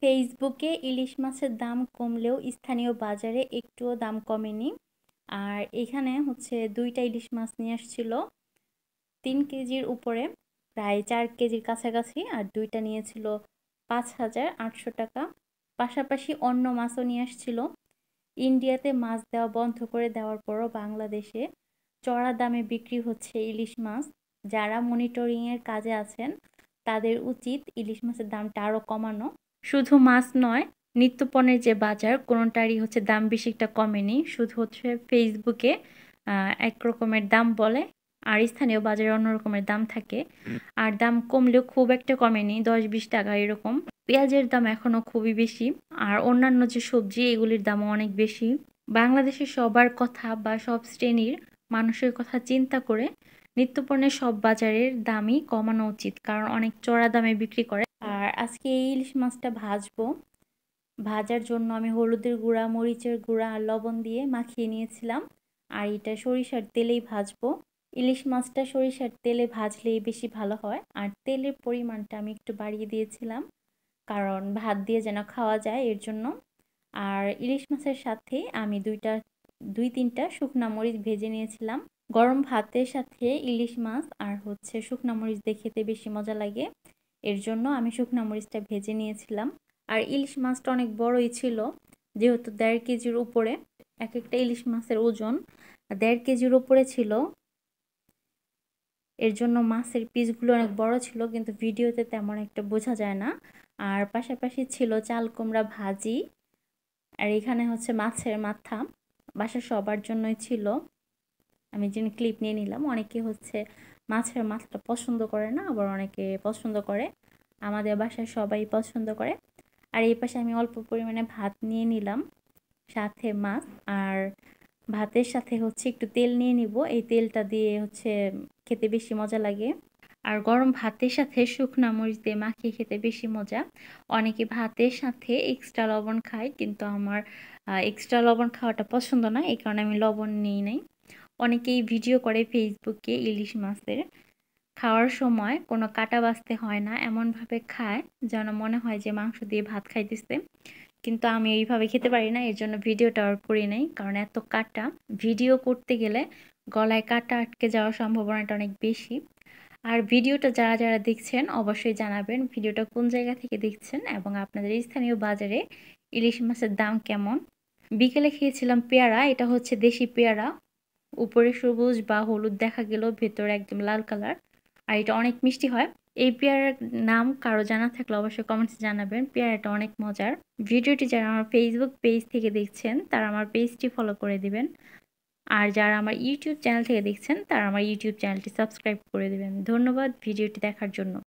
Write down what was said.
ফেসবুকে ইলিশ মাছের দাম কমলেও স্থানীয় বাজারে একটুও দাম কমেনি। আর এখানে হচ্ছে ২টা ইলিশ মাছ নিয়ে আসছিল ৩ কেজির উপরে, প্রায় ৪ কেজির কাছাকাছি। আর ২টা নিয়েছিল ৫,৮০০ টাকা। পাশাপাশি অন্য মাছও নিয়ে আসছিল। ইন্ডিয়াতে মাছ দেওয়া বন্ধ করে দেওয়ার পরও বাংলাদেশে চড়া দামে বিক্রি হচ্ছে ইলিশ মাছ। যারা মনিটরিংয়ের কাজে আছেন তাদের উচিত ইলিশ মাছের দামটা আরও কমানো। শুধু মাছ নয়, নিত্যপণ্যের যে বাজার কোনোটারই হচ্ছে দাম বেশি একটা কমেনি। শুধু হচ্ছে ফেসবুকে এক রকমের দাম বলে আর স্থানীয় বাজারে অন্য রকমের দাম থাকে। আর দাম কমলেও খুব একটা কমেনি, ১০-২০ টাকা এরকম। পেঁয়াজের দাম এখনো খুবই বেশি। আর অন্যান্য যে সবজি এগুলির দামও অনেক বেশি। বাংলাদেশের সবার কথা বা সব শ্রেণীর মানুষের কথা চিন্তা করে নিত্যপণ্যের সব বাজারের দামই কমানো উচিত, কারণ অনেক চড়া দামে বিক্রি করে। আর আজকে এই ইলিশ মাছটা ভাজবো। ভাজার জন্য আমি হলুদের গুঁড়া, মরিচের গুঁড়া আর লবণ দিয়ে মাখিয়ে নিয়েছিলাম। আর এটা সরিষার তেলেই ভাজবো। ইলিশ মাছটা সরিষার তেলে ভাজলেই বেশি ভালো হয়। আর তেলের পরিমাণটা আমি একটু বাড়িয়ে দিয়েছিলাম, কারণ ভাত দিয়ে যেন খাওয়া যায় এর জন্য। আর ইলিশ মাছের সাথে আমি ২-৩টা শুকনা মরিচ ভেজে নিয়েছিলাম। গরম ভাতের সাথে ইলিশ মাছ আর হচ্ছে শুকনা মরিচ দিয়ে খেতে বেশি মজা লাগে, এর জন্য আমি শুকনা মরিচটা ভেজে নিয়েছিলাম। আর ইলিশ মাছটা অনেক বড়ই ছিল, যেহেতু ১.৫ কেজির উপরে। এক একটা ইলিশ মাছের ওজন ১.৫ কেজির উপরে ছিল, এর জন্য মাছের পিসগুলো অনেক বড় ছিল, কিন্তু ভিডিওতে তেমন একটা বোঝা যায় না। আর পাশাপাশি ছিল চাল কুমড়া ভাজি। আর এখানে হচ্ছে মাছের মাথা, বাসার সবার জন্যই ছিল। আমি যেন ক্লিপ নিয়ে নিলাম। অনেকে হচ্ছে মাছের মাথাটা পছন্দ করে না, আবার অনেকে পছন্দ করে। আমাদের বাসায় সবাই পছন্দ করে। আর এই পাশে আমি অল্প পরিমাণে ভাত নিয়ে নিলাম, সাথে মাছ। আর ভাতের সাথে হচ্ছে একটু তেল নিয়ে নিব, এই তেলটা দিয়ে হচ্ছে খেতে বেশি মজা লাগে। আর গরম ভাতের সাথে শুকনা মরিচ দিয়ে মাখিয়ে খেতে বেশি মজা। অনেকে ভাতের সাথে এক্সট্রা লবণ খায়, কিন্তু আমার এক্সট্রা লবণ খাওয়াটা পছন্দ না, এই কারণে আমি লবণ নিই নাই। অনেকেই ভিডিও করে ফেসবুকে ইলিশ মাছের, খাওয়ার সময় কোনো কাটা বাছতে হয় না, এমনভাবে খায় যেন মনে হয় যে মাংস দিয়ে ভাত খাইতেছে। কিন্তু আমি এইভাবে খেতে পারি না, এর জন্য ভিডিওটা আর করি নাই, কারণ এত কাটা, ভিডিও করতে গেলে গলায় কাটা আটকে যাওয়ার সম্ভাবনাটা অনেক বেশি। আর ভিডিওটা যারা যারা দেখছেন অবশ্যই জানাবেন ভিডিওটা কোন জায়গা থেকে দেখছেন এবং আপনাদের স্থানীয় বাজারে ইলিশ মাছের দাম কেমন। বিকেলে খেয়েছিলাম পেয়ারা, এটা হচ্ছে দেশি পেয়ারা। উপরে সবুজ বা হলুদ দেখা গেল, ভেতরে একদম লাল কালার। আর এটা অনেক মিষ্টি হয়। এই পেয়ারার নাম কারো জানা থাকলে অবশ্যই কমেন্টসে জানাবেন। পেয়ারাটা অনেক মজার। ভিডিওটি যারা আমার ফেসবুক পেজ থেকে দেখছেন তারা আমার পেজটি ফলো করে দিবেন। আর যারা আমার ইউটিউব চ্যানেল থেকে দেখছেন তারা আমার ইউটিউব চ্যানেলটি সাবস্ক্রাইব করে দিবেন। ধন্যবাদ ভিডিওটি দেখার জন্য।